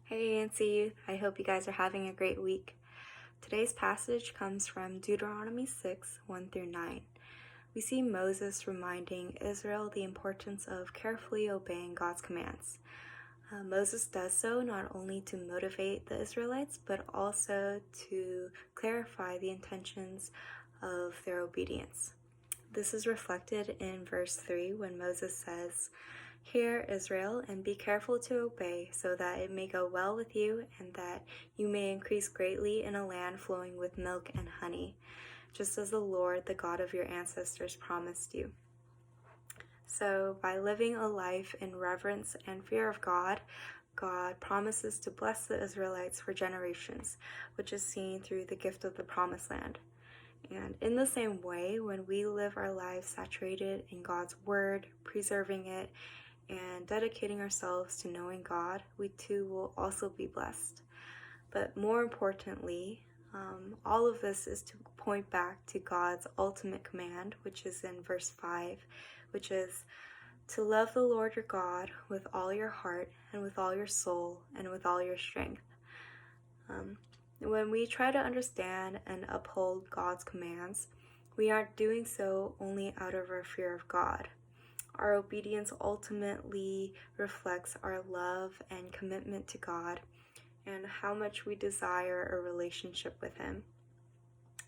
Hey Nancy, I hope you guys are having a great week. Today's passage comes from Deuteronomy 6, 1 through 9. We see Moses reminding Israel the importance of carefully obeying God's commands. Moses does so not only to motivate the Israelites, but also to clarify the intentions of their obedience. This is reflected in verse 3 when Moses says, "Hear, Israel, and be careful to obey, so that it may go well with you, and that you may increase greatly in a land flowing with milk and honey, just as the Lord, the God of your ancestors, promised you." So, by living a life in reverence and fear of God, God promises to bless the Israelites for generations, which is seen through the gift of the Promised Land. And in the same way, when we live our lives saturated in God's Word, preserving it, and dedicating ourselves to knowing God, we too will also be blessed. But more importantly, all of this is to point back to God's ultimate command, which is in verse 5, which is to love the Lord your God with all your heart and with all your soul and with all your strength. When we try to understand and uphold God's commands, we aren't doing so only out of our fear of God. Our obedience ultimately reflects our love and commitment to God and how much we desire a relationship with Him.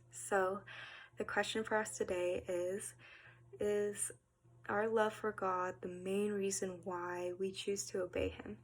So, the question for us today is our love for God the main reason why we choose to obey Him?